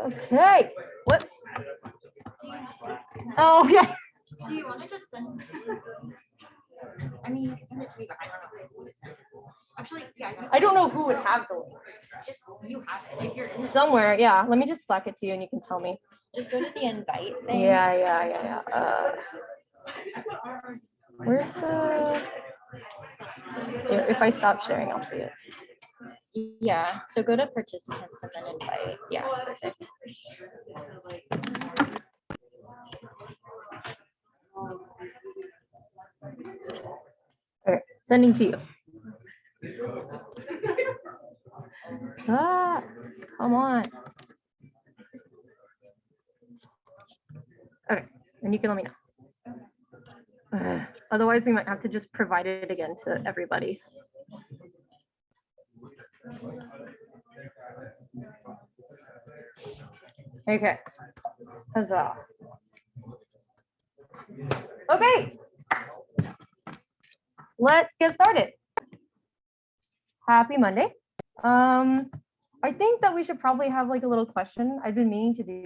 Okay. What? Oh yeah. Do you want to just send? I mean, you can send it to me, but I don't know who to send. Actually, yeah. I don't know who would have the link. Just you have it if you're in Somewhere. Yeah. Let me just Slack it to you, and you can tell me. Just go to the invite thing. Yeah. Where's the? Here, if I stop sharing, I'll see it. Yeah. So go to participants and then invite. Yeah. Perfect. Okay. Sending to you. Ah, come on. Okay, and you can let me know. Otherwise, we might have to just provide it again to everybody. Okay. Huzzah. Okay. Let's get started. Happy Monday. I think that we should probably have like a little question. I've been meaning to do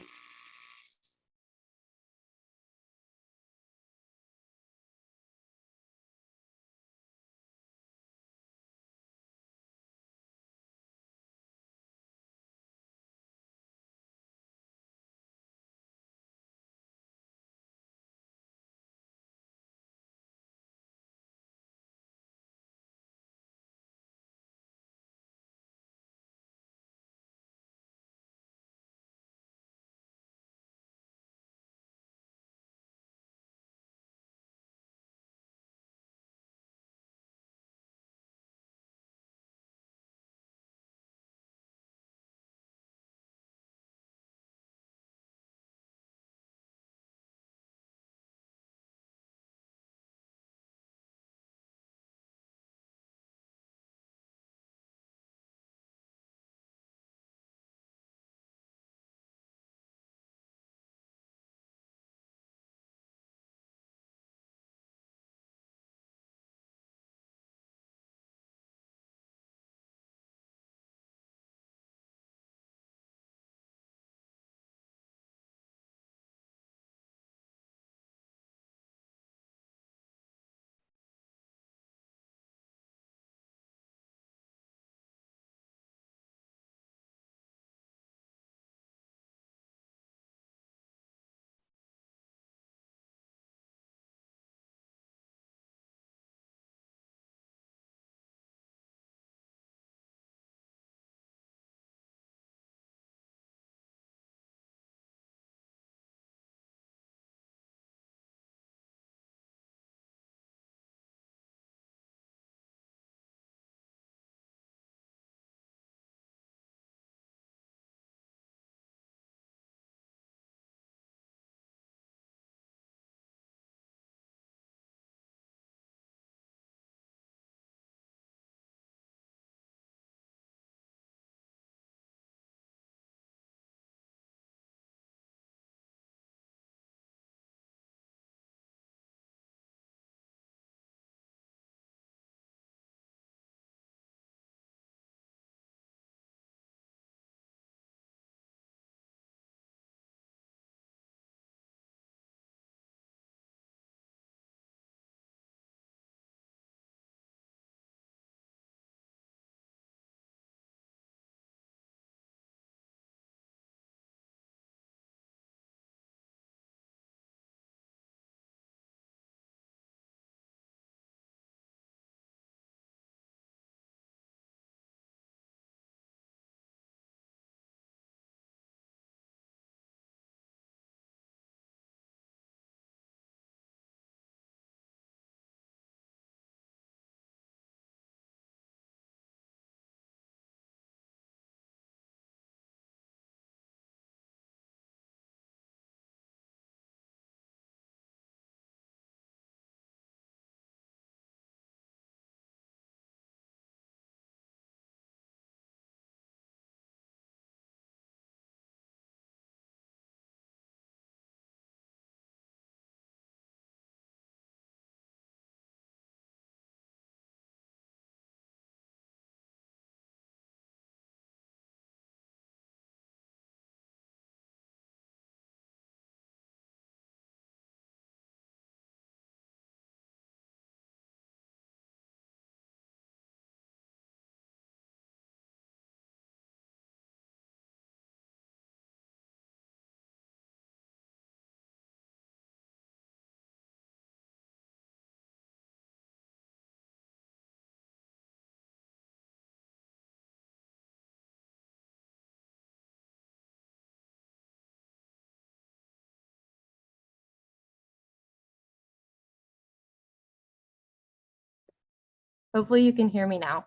Hopefully you can hear me now.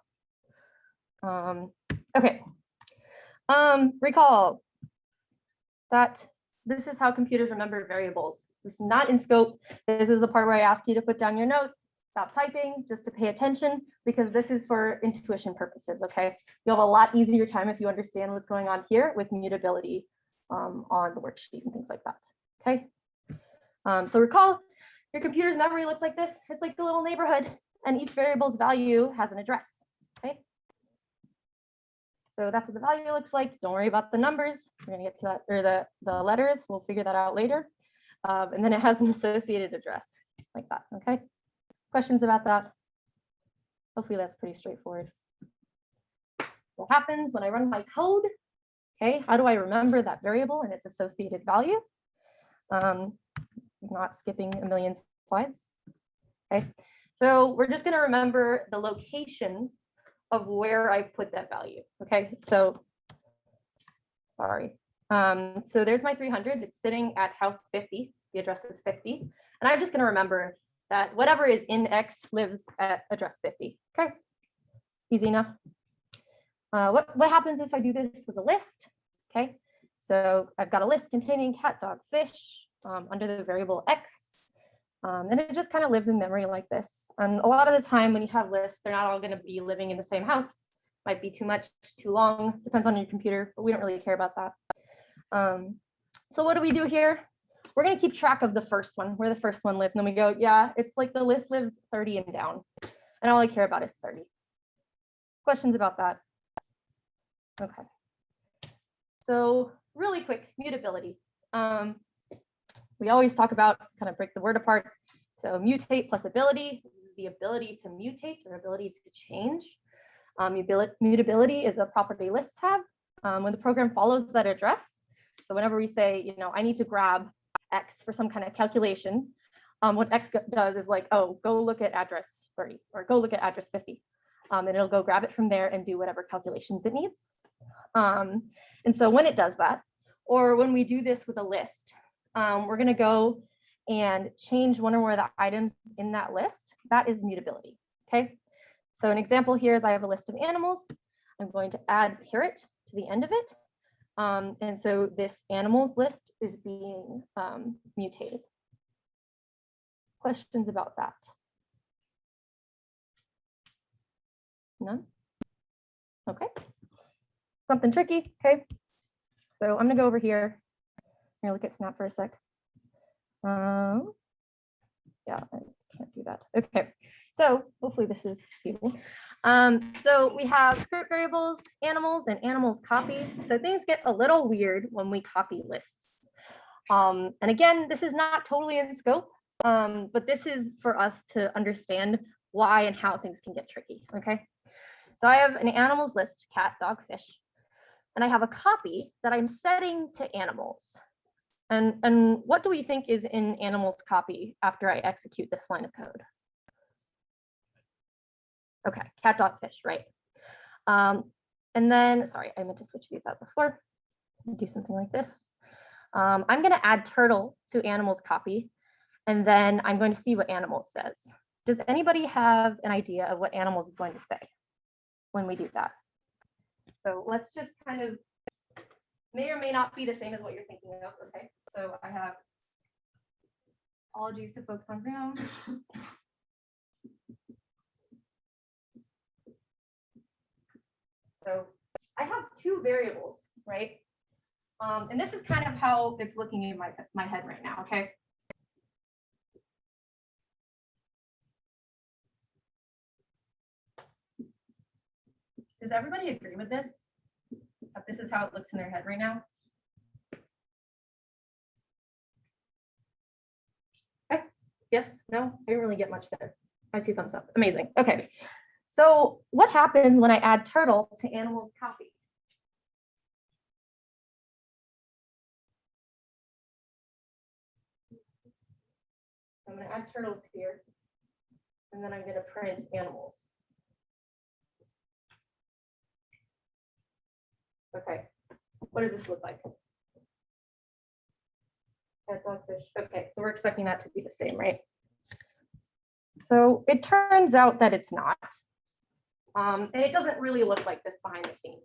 Okay. Recall that this is how computers remember variables. This is not in scope. This is the part where I ask you to put down your notes, stop typing, just to pay attention, because this is for intuition purposes, okay? You'll have a lot easier time if you understand what's going on here with mutability on the worksheet and things like that, okay? So recall, your computer's memory looks like this. It's like a little neighborhood, and each variable's value has an address, okay? So that's what the value looks like. Don't worry about the numbers. We're gonna get to that, or the letters. We'll figure that out later. And then it has an associated address like that, okay? Questions about that? Hopefully that's pretty straightforward. What happens when I run my code? Okay, how do I remember that variable and its associated value? Not skipping a million slides. Okay, so we're just gonna remember the location of where I put that value. Okay, so sorry. So there's my 300. It's sitting at house 50. The address is 50. And I'm just going to remember that whatever is in X lives at address 50. Okay, easy enough. What happens if I do this with a list? Okay, so I've got a list containing cat, dog, fish under the variable X. And it just kind of lives in memory like this. And a lot of the time when you have lists, they're not all going to be living in the same house. Might be too much, too long, depends on your computer, but we don't really care about that. So what do we do here? We're going to keep track of the first one, where the first one lives. And then we go, yeah, it's like the list lives 30 and down. And all I care about is 30. Questions about that? Okay. So really quick, mutability. We always talk about, kind of break the word apart. So mutate plus ability, this is the ability to mutate or ability to change. Mutability is a property lists have when the program follows that address. So whenever we say, you know, I need to grab X for some kind of calculation, what X does is like, oh, go look at address 30 or go look at address 50. And it'll go grab it from there and do whatever calculations it needs. And so when it does that, or when we do this with a list, we're going to go and change one or more of the items in that list. That is mutability. Okay. So an example here is I have a list of animals. I'm going to add parrot to the end of it. And so this animals list is being mutated. Questions about that? None? Okay. Something tricky. Okay. So I'm going to go over here. I'm going to look at Snap for a sec. Yeah, I can't do that. Okay. So hopefully this is feasible. So we have script variables, animals, and animals copy. So things get a little weird when we copy lists. And again, this is not totally in scope, but this is for us to understand why and how things can get tricky. Okay. So I have an animals list, cat, dog, fish, and I have a copy that I'm setting to animals. And what do we think is in animals copy after I execute this line of code? Okay, cat, dog, fish, right? And then, sorry, I meant to switch these out before. Do something like this. I'm going to add turtle to animals copy, and then I'm going to see what animals says. Does anybody have an idea of what animals is going to say when we do that? So let's just kind of, may or may not be the same as what you're thinking of. Okay, so I have, apologies to folks on Zoom. So I have two variables, right? And this is kind of how it's looking in my head right now, okay? Does everybody agree with this? That this is how it looks in their head right now? Okay. Yes, no, I didn't really get much there. I see thumbs up. Amazing. Okay. So what happens when I add turtle to animals copy? I'm going to add turtles here, and then I'm going to print animals. Okay, what does this look like? Cat, dog, fish. Okay, so we're expecting that to be the same, right? So it turns out that it's not. And it doesn't really look like this behind the scenes.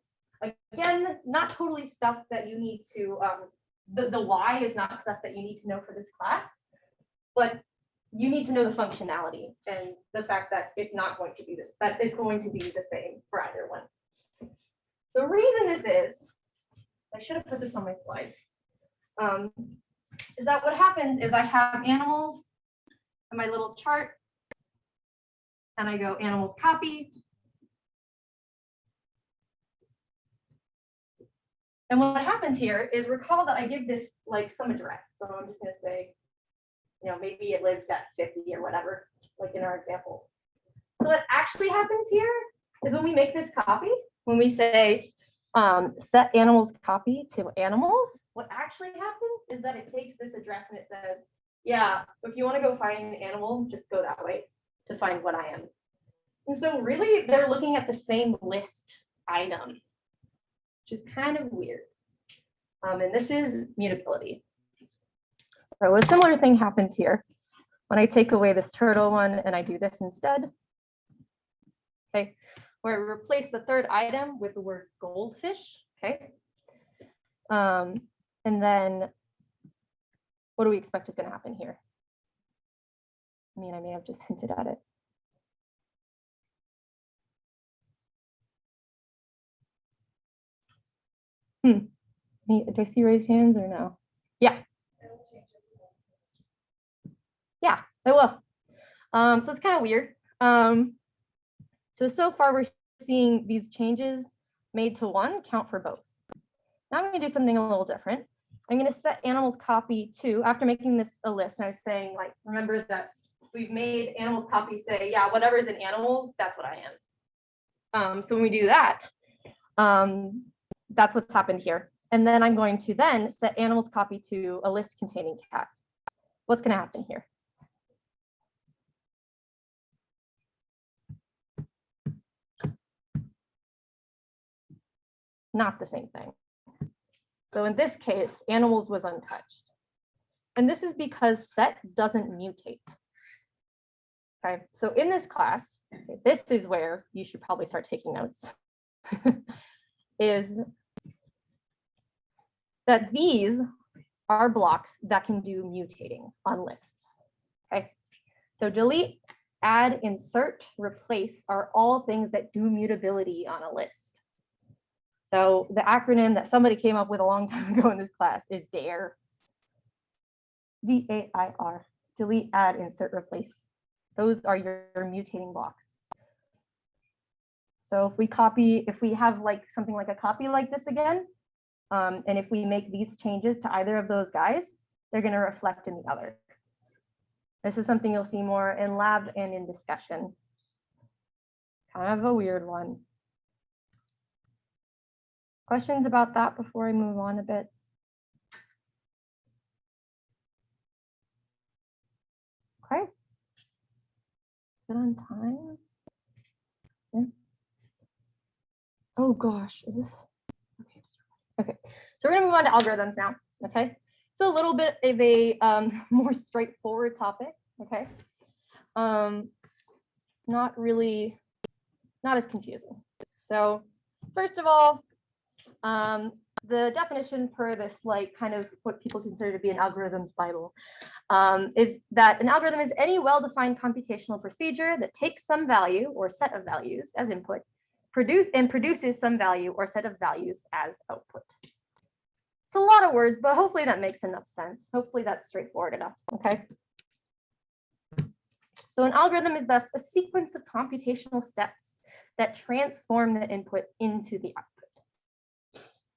Again, not totally stuff that you need to, the why is not stuff that you need to know for this class, but you need to know the functionality and the fact that it's not going to be that it's going to be the same for either one. The reason this is, I should have put this on my slides, is that what happens is I have animals in my little chart, and I go animals copy. And what happens here is recall that I give this like some address. So I'm just going to say, maybe it lives at 50 or whatever, like in our example. So what actually happens here is when we make this copy, when we say set animals copy to animals, what actually happens is that it takes this address and it says, yeah, if you want to go find animals, just go that way to find what I am. And so really they're looking at the same list item, which is kind of weird. And this is mutability. So a similar thing happens here when I take away this turtle one and I do this instead. Okay, where I replace the third item with the word goldfish. Okay. And then what do we expect is going to happen here? I mean, I may have just hinted at it. Do I see raised hands or no? Yeah. Yeah, it will. So it's kind of weird. So far we're seeing these changes made to one count for both. Now I'm going to do something a little different. I'm going to set animals copy to, after making this a list, and I'm saying, like, remember that we've made animals copy say, yeah, whatever is in animals, that's what I am. So when we do that, that's what's happened here. And then I'm going to then set animals copy to a list containing cat. What's going to happen here? Not the same thing. So in this case, animals was untouched. And this is because set doesn't mutate. Okay, so in this class, this is where you should probably start taking notes, is that these are blocks that can do mutating on lists. Okay, so delete, add, insert, replace are all things that do mutability on a list. So the acronym that somebody came up with a long time ago in this class is DAIR. D-A-I-R, delete, add, insert, replace. Those are your mutating blocks. So if we have like something like a copy like this again, and if we make these changes to either of those guys, they're going to reflect in the other. This is something you'll see more in lab and in discussion. Kind of a weird one. Questions about that before I move on a bit? Okay. Is it on time? Yeah. Oh gosh, is this? Okay. So we're gonna move on to algorithms now. Okay. So a little bit of a more straightforward topic. Okay. Not as confusing. So first of all, the definition per this, like, kind of what people consider to be an algorithms Bible, is that an algorithm is any well-defined computational procedure that takes some value or set of values as input, produces some value or set of values as output. It's a lot of words, but hopefully that makes enough sense. Hopefully that's straightforward enough, okay? So an algorithm is thus a sequence of computational steps that transform the input into the output.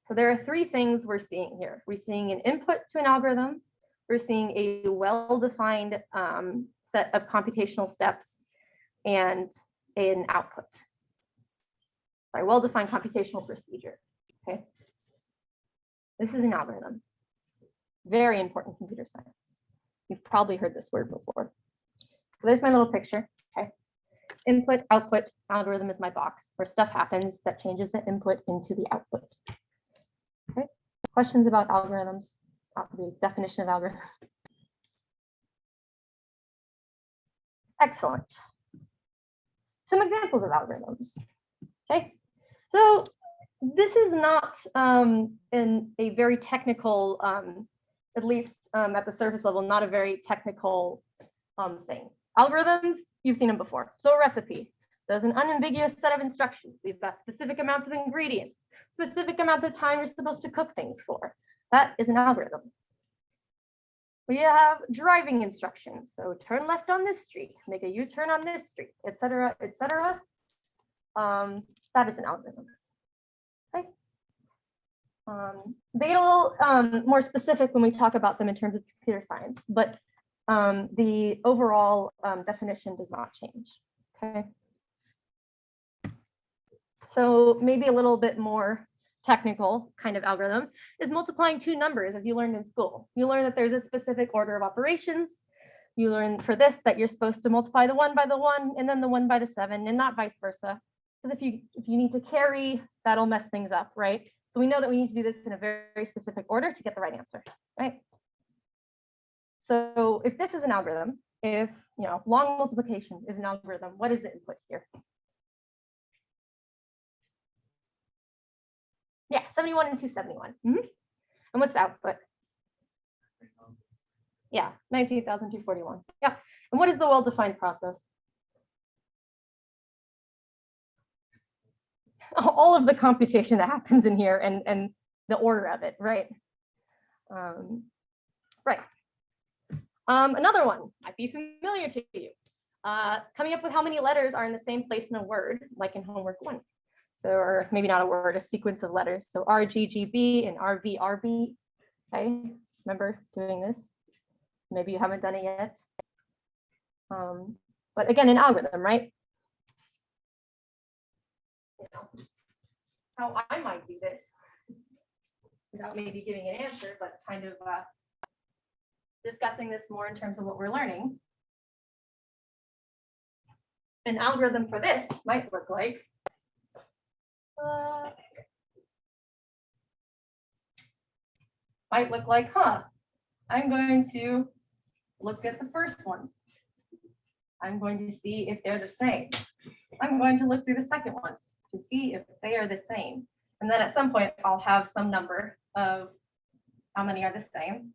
So there are three things we're seeing here. We're seeing an input to an algorithm. We're seeing a well-defined set of computational steps and an output. Sorry, well-defined computational procedure, okay? This is an algorithm. Very important computer science. You've probably heard this word before. So there's my little picture, okay? Input, output, algorithm is my box where stuff happens that changes the input into the output. Okay, questions about algorithms, the definition of algorithms? Excellent. Some examples of algorithms. Okay, so this is not in a very technical, at least at the surface level, not a very technical thing. Algorithms, you've seen them before. So a recipe. So there's an unambiguous set of instructions. We've got specific amounts of ingredients, specific amounts of time you're supposed to cook things for. That is an algorithm. We have driving instructions. So turn left on this street, make a U-turn on this street, etc., etc. That is an algorithm. Okay. They get a little more specific when we talk about them in terms of computer science, but the overall definition does not change. Okay. So maybe a little bit more technical kind of algorithm is multiplying two numbers, as you learned in school. You learn that there's a specific order of operations. You learn for this that you're supposed to multiply the 1 by the 1 and then the 1 by the 7 and not vice versa. Because if you need to carry, that'll mess things up, right? So we know that we need to do this in a very specific order to get the right answer, right? So if this is an algorithm, if long multiplication is an algorithm, what is the input here? Yeah, 71 and 271. And what's the output? Yeah, 19,241. Yeah. And what is the well-defined process? All of the computation that happens in here and the order of it, right? Right. Another one might be familiar to you. Coming up with how many letters are in the same place in a word, like in homework 1. So, or maybe not a word, a sequence of letters. So RGGB and RVRB. Okay, remember doing this? Maybe you haven't done it yet. But again, an algorithm, right? How I might do this without maybe giving an answer, but kind of discussing this more in terms of what we're learning. An algorithm for this might look like I'm going to look at the first ones. I'm going to see if they're the same. I'm going to look through the second ones to see if they are the same. And then at some point, I'll have some number of how many are the same.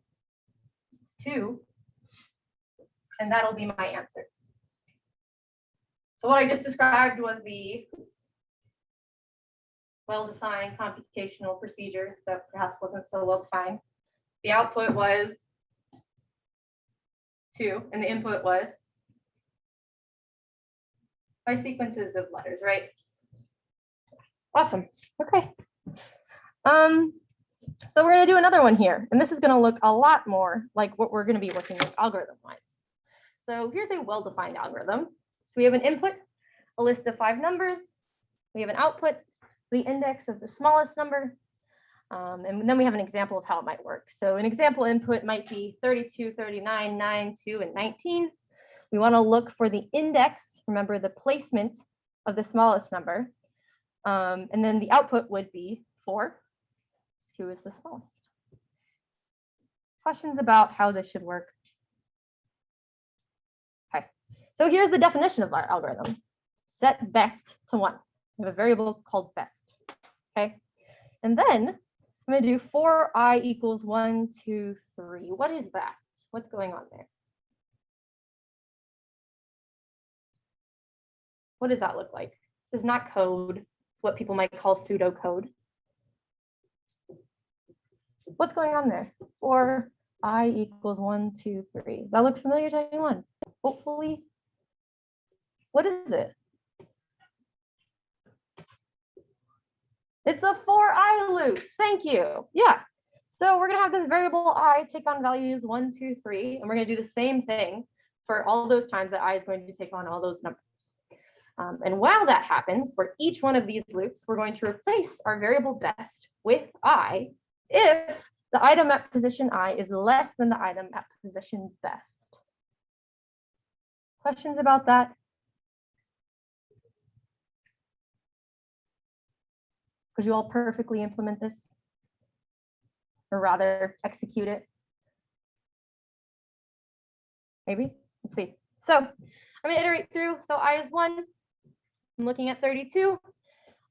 It's 2. And that'll be my answer. So what I just described was the well-defined computational procedure that perhaps wasn't so well-defined. The output was 2, and the input was by sequences of letters, right? Awesome. Okay. So we're going to do another one here, and this is going to look a lot more like what we're going to be working with algorithm-wise. So here's a well-defined algorithm. So we have an input, a list of 5 numbers. We have an output, the index of the smallest number. And then we have an example of how it might work. So an example input might be 32, 39, 9, 2, and 19. We want to look for the index, remember the placement of the smallest number. And then the output would be 4. 2 is the smallest. Questions about how this should work? Okay, so here's the definition of our algorithm. Set best to 1. We have a variable called best. Okay, and then I'm going to do for I equals 1, 2, 3. What is that? What's going on there? What does that look like? This is not code. It's what people might call pseudocode. What's going on there? For I equals 1, 2, 3. Does that look familiar to anyone? Hopefully. What is it? It's a for I loop. Thank you. Yeah. So we're going to have this variable I take on values 1, 2, 3, and we're going to do the same thing for all those times that I is going to take on all those numbers. And while that happens, for each one of these loops, we're going to replace our variable best with I if the item at position I is less than the item at position best. Questions about that? Could you all perfectly implement this? Or rather, execute it? Maybe? Let's see. So I'm going to iterate through. So I is 1. I'm looking at 32.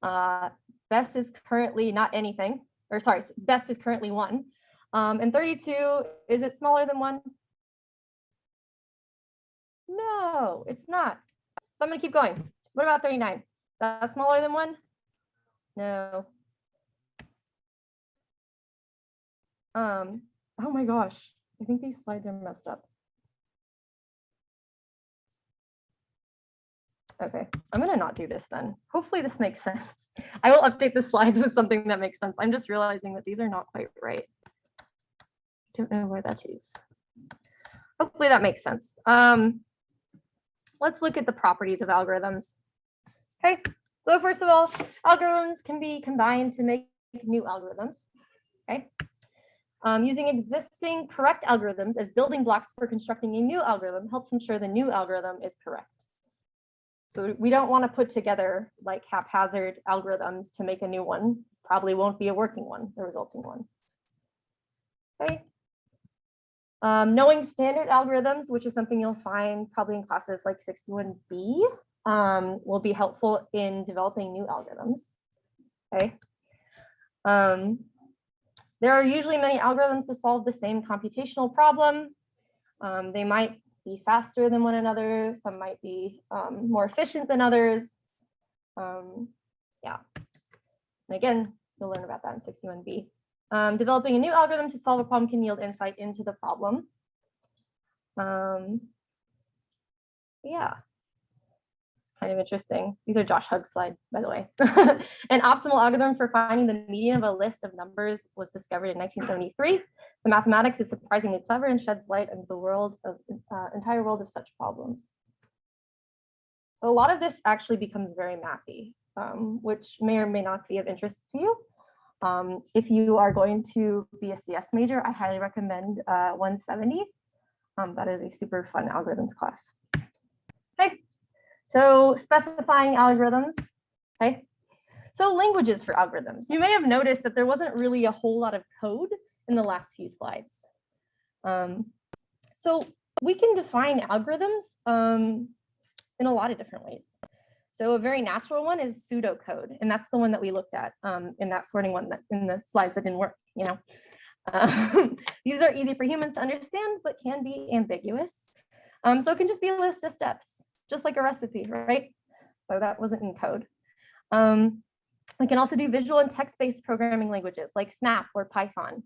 Best is currently not anything, or sorry, best is currently 1. And 32, is it smaller than 1? No, it's not. So I'm gonna keep going. What about 39? Is that smaller than 1? No. Oh my gosh, I think these slides are messed up. Okay, I'm gonna not do this then. Hopefully this makes sense. I will update the slides with something that makes sense. I'm just realizing that these are not quite right. Don't know where that is. Hopefully that makes sense. Let's look at the properties of algorithms. Okay, so first of all, algorithms can be combined to make new algorithms. Okay, using existing correct algorithms as building blocks for constructing a new algorithm helps ensure the new algorithm is correct. So we don't want to put together like haphazard algorithms to make a new one. Probably won't be a working one, the resulting one. Okay. Knowing standard algorithms, which is something you'll find probably in classes like 61B, will be helpful in developing new algorithms. Okay. There are usually many algorithms to solve the same computational problem. They might be faster than one another. Some might be more efficient than others. Yeah. And again, you'll learn about that in 61B. Developing a new algorithm to solve a problem can yield insight into the problem. Yeah. Kind of interesting. These are Josh Hugg's slides, by the way. An optimal algorithm for finding the median of a list of numbers was discovered in 1973. The mathematics is surprisingly clever and sheds light into the world of entire world of such problems. A lot of this actually becomes very mathy, which may or may not be of interest to you. If you are going to be a CS major, I highly recommend 170. That is a super fun algorithms class. Okay. So specifying algorithms, okay? So languages for algorithms. You may have noticed that there wasn't really a whole lot of code in the last few slides. So we can define algorithms in a lot of different ways. So a very natural one is pseudocode, and that's the one that we looked at in that sorting one that in the slides that didn't work, you know. These are easy for humans to understand, but can be ambiguous. So it can just be a list of steps, just like a recipe, right? So that wasn't in code. We can also do visual and text-based programming languages like Snap or Python,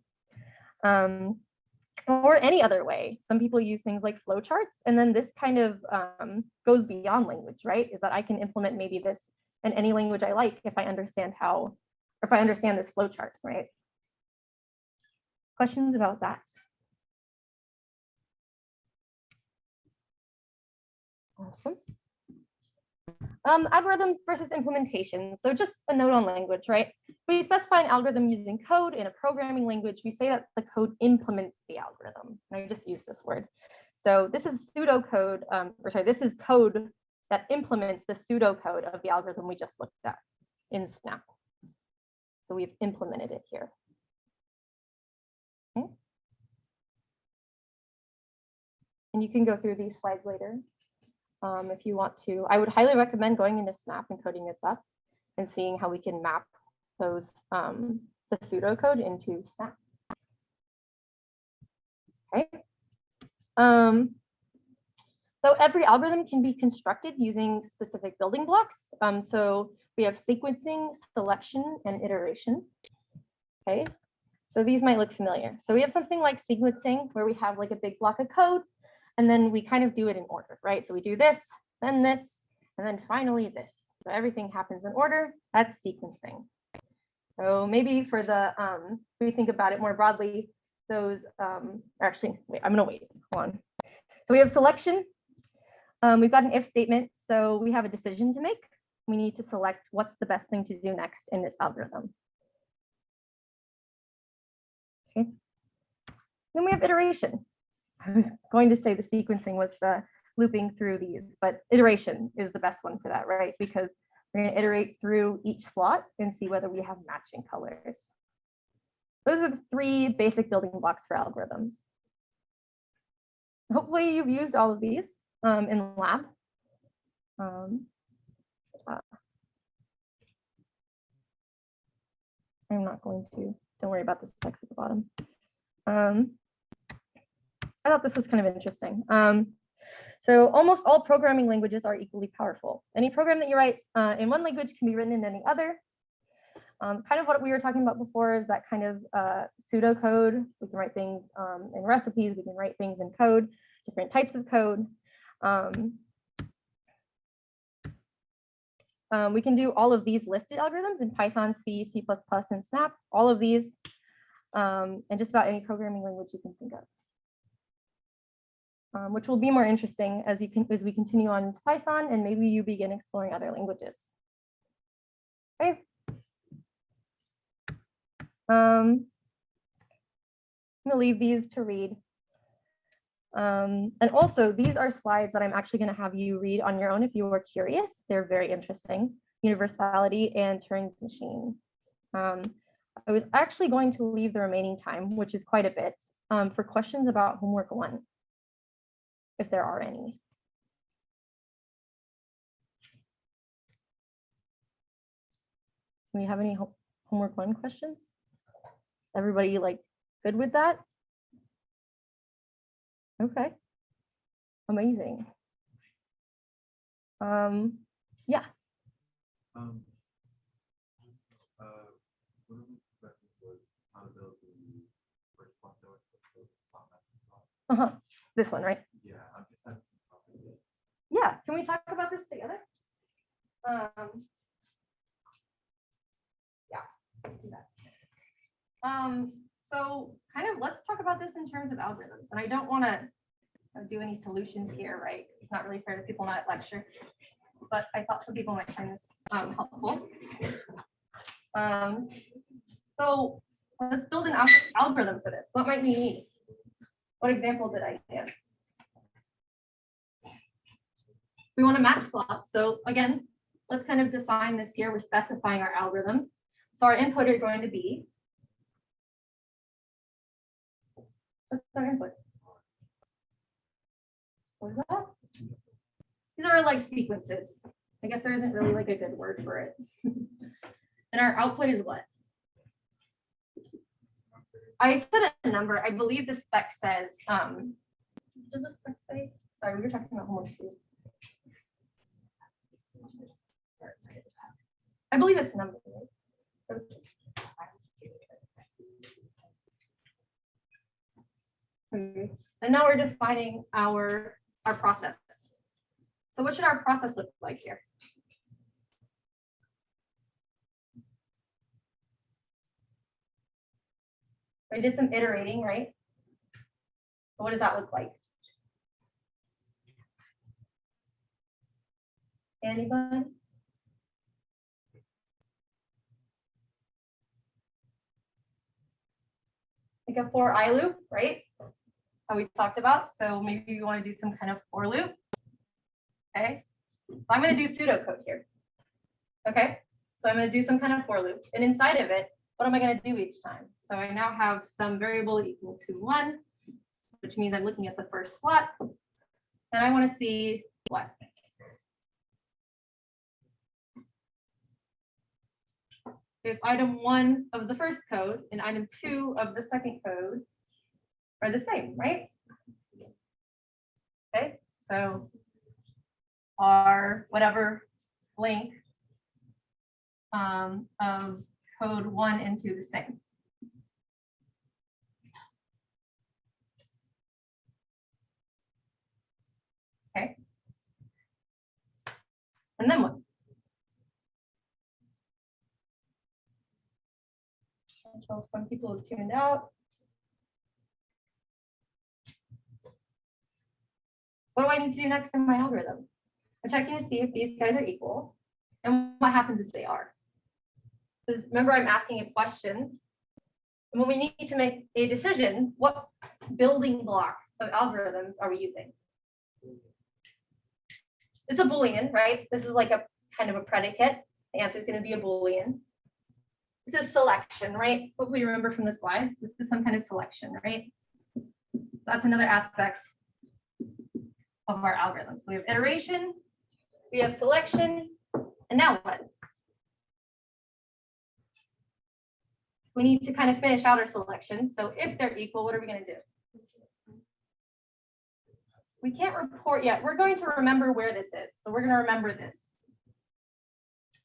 or any other way. Some people use things like flowcharts, and then this kind of goes beyond language, right? Is that I can implement maybe this in any language I like if I understand how, or if I understand this flowchart, right? Questions about that? Awesome. Algorithms versus implementation. So just a note on language, right? We specify an algorithm using code in a programming language. We say that the code implements the algorithm. And I just use this word. So this is pseudocode, or sorry, this is code that implements the pseudocode of the algorithm we just looked at in Snap. So we've implemented it here. Okay. And you can go through these slides later. If you want to. I would highly recommend going into Snap and coding this up and seeing how we can map those the pseudocode into Snap. Okay. So every algorithm can be constructed using specific building blocks. So we have sequencing, selection, and iteration. Okay. So these might look familiar. So we have something like sequencing where we have like a big block of code, and then we kind of do it in order, right? So we do this, and then finally this. So everything happens in order. That's sequencing. So maybe for the, if we think about it more broadly, those, actually, wait, I'm gonna wait, hold on. So we have selection. We've got an if statement. So we have a decision to make. We need to select what's the best thing to do next in this algorithm. Okay. Then we have iteration. I was going to say the sequencing was the looping through these, but iteration is the best one for that, right? Because we're going to iterate through each slot and see whether we have matching colors. Those are the 3 basic building blocks for algorithms. Hopefully you've used all of these in lab. I'm not going to, don't worry about this text at the bottom. I thought this was kind of interesting. So almost all programming languages are equally powerful. Any program that you write in one language can be written in any other. Kind of what we were talking about before is that kind of pseudocode. We can write things in recipes, we can write things in code, different types of code. We can do all of these listed algorithms in Python, C, C++, and Snap, all of these, and just about any programming language you can think of. Which will be more interesting as we continue on into Python and maybe you begin exploring other languages. Okay. I'm gonna leave these to read. And also these are slides that I'm actually gonna have you read on your own if you are curious. They're very interesting. Universality and Turing's machine. I was actually going to leave the remaining time, which is quite a bit, for questions about homework 1. If there are any. Do we have any homework 1 questions? Everybody like good with that? Okay. Amazing. Yeah. One of the questions was mutability. This one, right? Yeah, I'm just having some problem. Yeah. Can we talk about this together? Yeah, let's do that. So kind of let's talk about this in terms of algorithms. And I don't want to do any solutions here, right? It's not really fair to people not at lecture, but I thought some people might find this helpful. So let's build an algorithm for this. What might we need? What example did I give? We want to match slots. So again, let's kind of define this here. We're specifying our algorithm. So our input are going to be, what's our input? What is that? These are like sequences. I guess there isn't really like a good word for it. And our output is what? I said a number. I believe the spec says, does the spec say? Sorry, we were talking about homework 2. I believe it's number. Right? Okay. And now we're defining our process. So what should our process look like here? We did some iterating, right? What does that look like? Anybody? Like a for I loop, right? How we talked about. So maybe you want to do some kind of for loop. Okay. I'm going to do pseudocode here. Okay. So I'm going to do some kind of for loop. And inside of it, what am I going to do each time? So I now have some variable equal to 1, which means I'm looking at the first slot. And I want to see what? If item 1 of the first code and item 2 of the second code are the same, right? Okay, so our whatever link of code 1 and 2 the same. Okay. And then what? Until some people have tuned out. What do I need to do next in my algorithm? I'm checking to see if these guys are equal and what happens if they are. Because remember, I'm asking a question. And when we need to make a decision, what building block of algorithms are we using? It's a Boolean, right? This is like a kind of a predicate. The answer is going to be a Boolean. This is selection, right? Hopefully you remember from the slides, this is some kind of selection, right? That's another aspect of our algorithm. So we have iteration, we have selection, and now what? we need to kind of finish out our selection. So if they're equal, what are we going to do? We can't report yet. We're going to remember where this is. So we're going to remember this.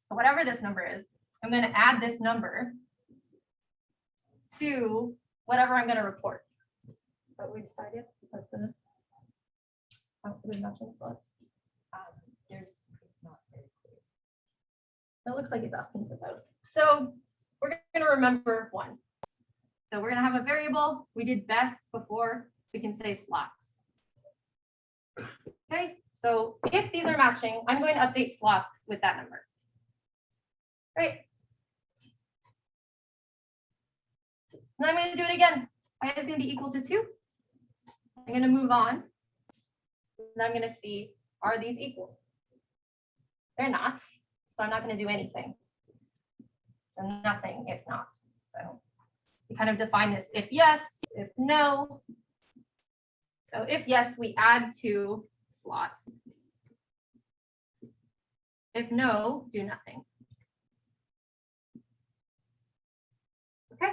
So whatever this number is, I'm going to add this number to whatever I'm going to report. What we decided? Is that the matching slots? There's it's not very clear. It looks like it's asking for those. So we're going to remember one. So we're going to have a variable. We did best before. We can say slots. Okay, so if these are matching, I'm going to update slots with that number. Right. And then I'm going to do it again. I is going to be equal to 2. I'm going to move on. And I'm going to see, are these equal? They're not. So I'm not going to do anything. So nothing if not. So we kind of define this if yes, if no. So if yes, we add 2 slots. If no, do nothing. Okay.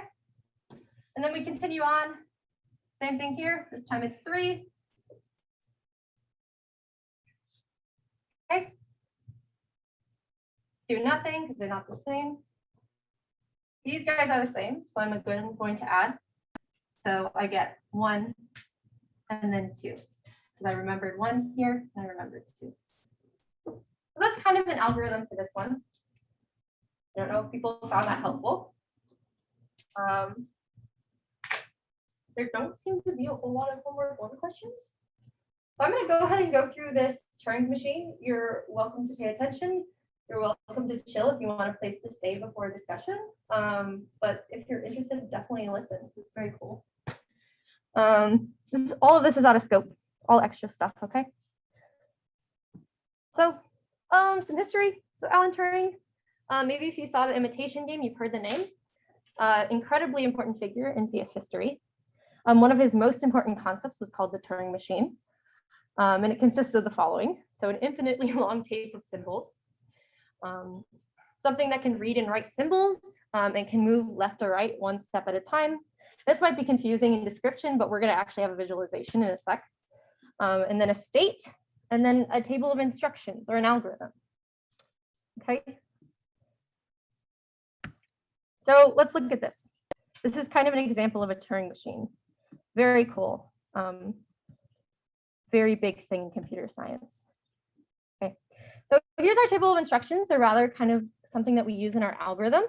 And then we continue on. Same thing here. This time it's 3. Okay. Do nothing because they're not the same. These guys are the same, so I'm going to add. So I get 1 and then 2. Because I remembered 1 here and I remembered 2. So that's kind of an algorithm for this one. I don't know if people found that helpful. There don't seem to be a whole lot of homework or questions. So I'm going to go ahead and go through this Turing's machine. You're welcome to pay attention. You're welcome to chill if you want a place to stay before discussion. But if you're interested, definitely listen. It's very cool. All of this is out of scope, all extra stuff, okay? So some history. So Alan Turing, maybe if you saw the Imitation Game, you've heard the name. Incredibly important figure in CS history. One of his most important concepts was called the Turing machine. And it consists of the following. So an infinitely long tape of symbols, something that can read and write symbols and can move left or right 1 step at a time. This might be confusing in description, but we're going to actually have a visualization in a sec. And then a state, and then a table of instructions or an algorithm. Okay. So let's look at this. This is kind of an example of a Turing machine. Very cool. Very big thing in computer science. Okay. So here's our table of instructions, or rather kind of something that we use in our algorithm.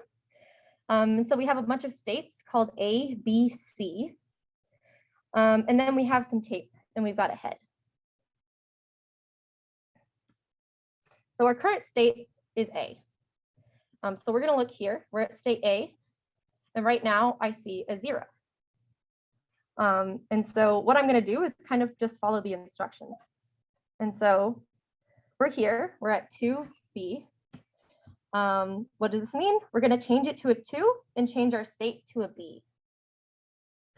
So we have a bunch of states called A, B, C. And then we have some tape and we've got a head. So our current state is A. So we're going to look here. We're at state A. And right now I see a 0. And so what I'm going to do is kind of just follow the instructions. And so we're here. We're at 2B. What does this mean? We're going to change it to a 2 and change our state to a B.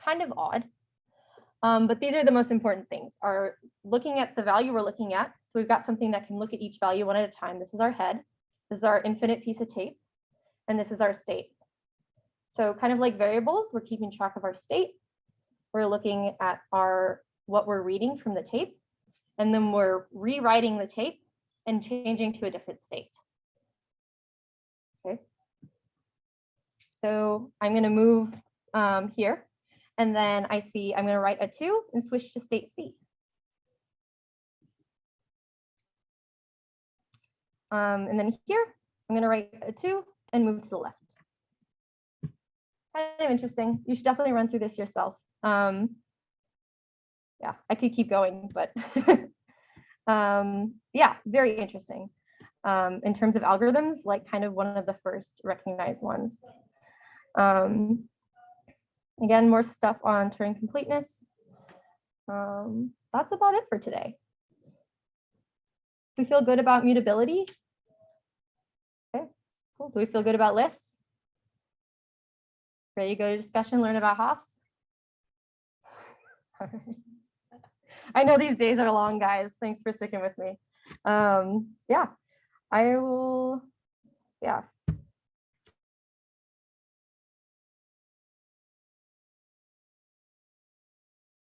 Kind of odd. But these are the most important things, are looking at the value we're looking at. So we've got something that can look at each value one at a time. This is our head. This is our infinite piece of tape. And this is our state. So kind of like variables, we're keeping track of our state. We're looking at what we're reading from the tape. And then we're rewriting the tape and changing to a different state. Okay. So I'm going to move here. And then I see I'm going to write a 2 and switch to state C. And then here, I'm going to write a 2 and move to the left. Kind of interesting. You should definitely run through this yourself. Yeah, I could keep going, but yeah, very interesting. In terms of algorithms, like kind of one of the first recognized ones. Again, more stuff on Turing completeness. That's about it for today. Do we feel good about mutability? Okay, cool. Do we feel good about lists? Ready to go to discussion, learn about Hoffs? I know these days are long, guys. Thanks for sticking with me. Yeah, I will, yeah.